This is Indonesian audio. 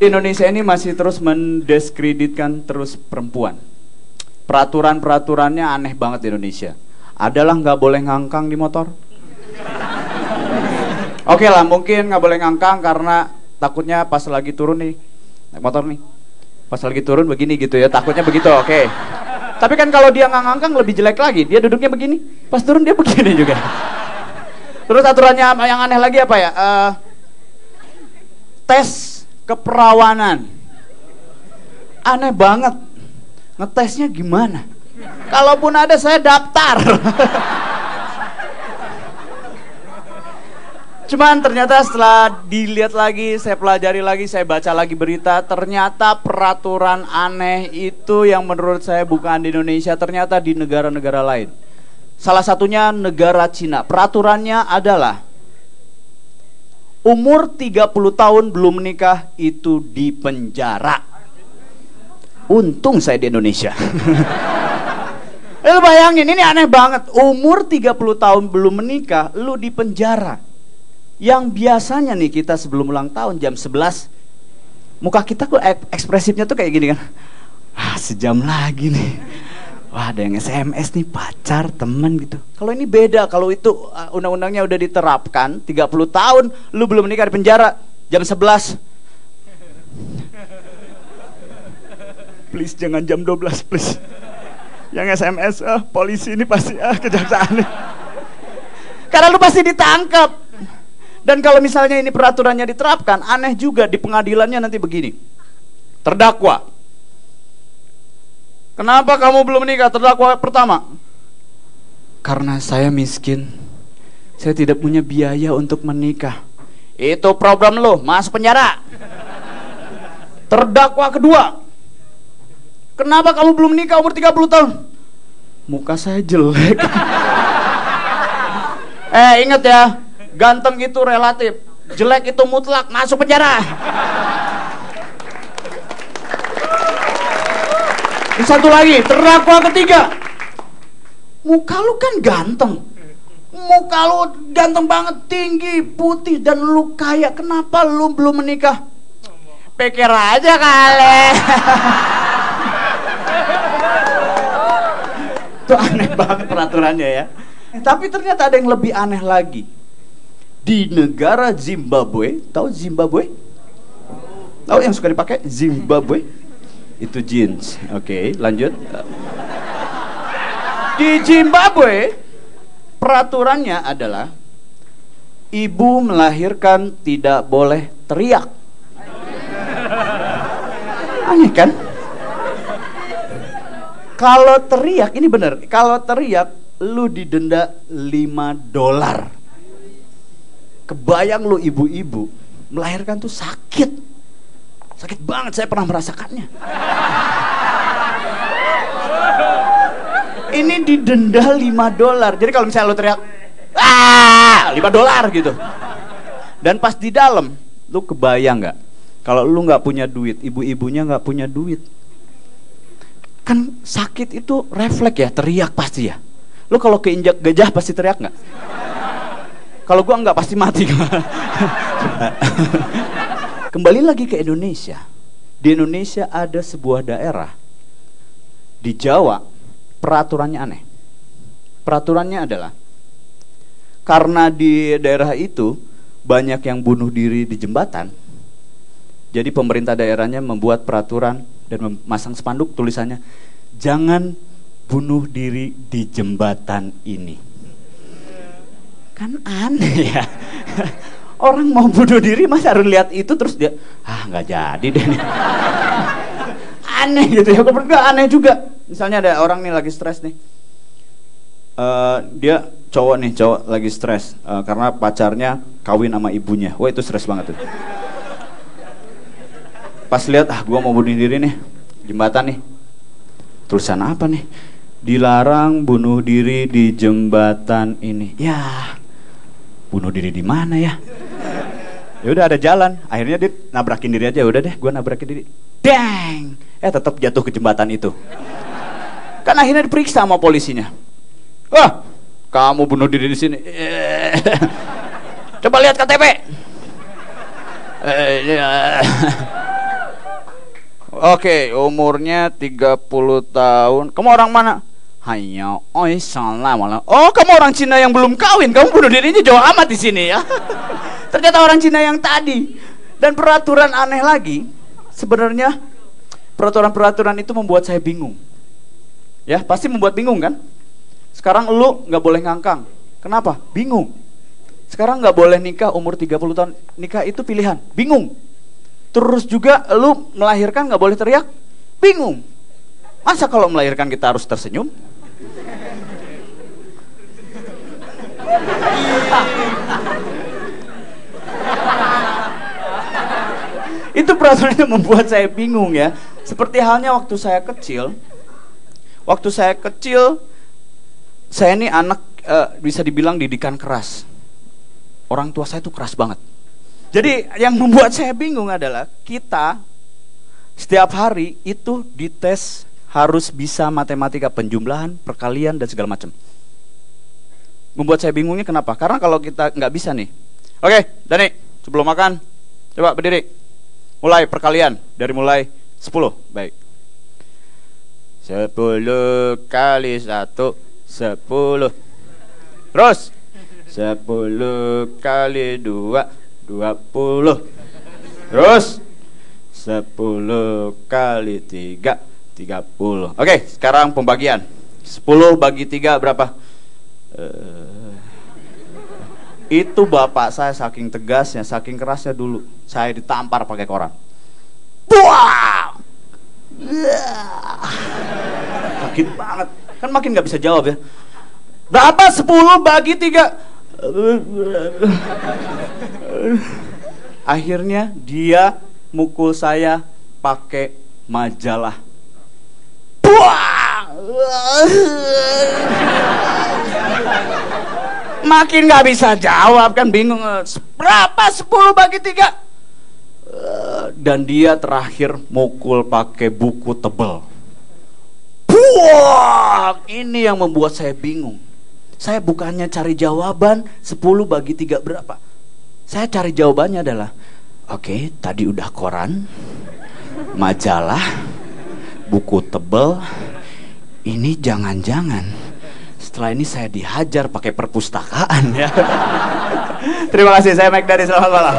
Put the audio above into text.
Indonesia ini masih terus mendiskreditkan terus perempuan. Peraturan-peraturannya aneh banget di Indonesia. Adalah nggak boleh ngangkang di motor. Oke lah, mungkin nggak boleh ngangkang karena takutnya pas lagi turun nih, naik motor nih, pas lagi turun begini gitu ya, takutnya begitu. Oke. Tapi kan kalau dia nggak ngangkang lebih jelek lagi, dia duduknya begini, pas turun dia begini juga. Terus aturannya yang aneh lagi apa ya? Tes keperawanan. Aneh banget. Ngetesnya gimana? Kalaupun ada saya daftar. Cuman ternyata setelah dilihat lagi, saya pelajari lagi, saya baca lagi berita, ternyata peraturan aneh itu yang menurut saya bukan di Indonesia, ternyata di negara-negara lain. Salah satunya negara Cina. Peraturannya adalah umur 30 tahun belum menikah itu dipenjara. Untung saya di Indonesia. Lu bayangin, ini aneh banget. Umur 30 tahun belum menikah, lu dipenjara. Yang biasanya nih kita sebelum ulang tahun jam 11, muka kita kok ekspresifnya tuh kayak gini kan. Sejam lagi nih. Wah, ada yang SMS nih, pacar, temen gitu. Kalau ini beda, kalau itu undang-undangnya udah diterapkan 30 tahun lu belum menikah di penjara jam 11. Please jangan jam 12 please. Yang SMS polisi ini pasti kejaksaan nih. Karena lu pasti ditangkap. Dan kalau misalnya ini peraturannya diterapkan, aneh juga di pengadilannya nanti begini. Terdakwa, kenapa kamu belum menikah? Terdakwa pertama, karena saya miskin, saya tidak punya biaya untuk menikah. Itu problem lo, masuk penjara. Terdakwa kedua, kenapa kamu belum menikah umur 30 tahun? Muka saya jelek. Ingat ya, ganteng itu relatif, jelek itu mutlak, masuk penjara. Satu lagi, terdakwa ketiga, muka lu kan ganteng, muka lu ganteng banget, tinggi, putih, dan lu kaya, kenapa lu belum menikah? Pikir aja kali. Itu aneh banget peraturannya ya. Tapi ternyata ada yang lebih aneh lagi. Di negara Zimbabwe, tahu Zimbabwe? Tahu yang suka dipakai Zimbabwe? Itu jeans. Oke, lanjut. Di Zimbabwe, peraturannya adalah ibu melahirkan tidak boleh teriak. Aneh kan? Kalau teriak, ini bener, kalau teriak lu didenda $5. Kebayang lu ibu-ibu melahirkan tuh sakit. Sakit banget, saya pernah merasakannya. Ini didenda $5. Jadi kalau misalnya lu teriak $5 gitu. Dan pas di dalam, lu kebayang nggak? Kalau lu nggak punya duit, ibu-ibunya nggak punya duit. Kan sakit itu refleks ya, teriak pasti ya. Lu kalau keinjak gajah pasti teriak nggak? Kalau gua nggak pasti mati. Kembali lagi ke Indonesia. Di Indonesia ada sebuah daerah di Jawa, peraturannya aneh. Peraturannya adalah karena di daerah itu banyak yang bunuh diri di jembatan. Jadi pemerintah daerahnya membuat peraturan dan memasang spanduk tulisannya, jangan bunuh diri di jembatan ini. Kan aneh ya. Orang mau bunuh diri masa harus lihat itu terus dia nggak jadi deh nih. Aneh gitu ya. Berdua aneh juga. Misalnya ada orang nih lagi stres nih. Dia cowok lagi stres karena pacarnya kawin sama ibunya. Wah, itu stres banget tuh. Pas lihat gua mau bunuh diri nih, jembatan nih. Tulisan apa nih? Dilarang bunuh diri di jembatan ini. Ya, bunuh diri di mana ya? Ya udah ada jalan. Akhirnya dia nabrakin diri aja. Udah deh, gua nabrakin diri. Dang! Tetap jatuh ke jembatan itu. Kan akhirnya diperiksa sama polisinya. Wah, kamu bunuh diri di sini. Coba lihat KTP. Oke, umurnya 30 tahun. Kamu orang mana? Hanya, salah malah. Oh, kamu orang Cina yang belum kawin. Kamu bunuh dirinya jauh amat di sini ya. Ternyata orang Cina yang tadi. Dan peraturan aneh lagi. Sebenarnya peraturan-peraturan itu membuat saya bingung. Ya, pasti membuat bingung kan? Sekarang lu nggak boleh ngangkang. Kenapa? Bingung. Sekarang nggak boleh nikah umur 30 tahun. Nikah itu pilihan. Bingung. Terus juga lu melahirkan nggak boleh teriak. Bingung. Masa kalau melahirkan kita harus tersenyum? Itu peraturannya membuat saya bingung ya. Seperti halnya waktu saya kecil. Waktu saya kecil, saya ini anak bisa dibilang didikan keras. Orang tua saya tuh keras banget. Jadi yang membuat saya bingung adalah kita setiap hari itu dites harus bisa matematika penjumlahan, perkalian dan segala macam. Membuat saya bingungnya kenapa? Karena kalau kita nggak bisa nih. Oke, Dani, sebelum makan coba berdiri. Mulai perkalian dari mulai 10. Baik. 10 kali 1 10. Terus 10 kali 2 20. Terus 10 kali 3 30. Oke, sekarang pembagian. 10 bagi 3 berapa? Itu bapak saya saking tegasnya, saking kerasnya dulu. Saya ditampar pakai koran. Buah! Sakit banget. Kan makin gak bisa jawab ya. Berapa 10 bagi 3? Akhirnya dia mukul saya pakai majalah. Buah! Makin gak bisa jawab kan, bingung. Berapa 10 bagi 3? Dan dia terakhir mukul pakai buku tebal. Buah! Ini yang membuat saya bingung. Saya bukannya cari jawaban 10 bagi 3 berapa. Saya cari jawabannya adalah, oke, tadi udah koran, majalah, buku tebal. Ini jangan-jangan setelah ini saya dihajar pakai perpustakaan ya. Terima kasih, saya Mike Dari, selamat malam.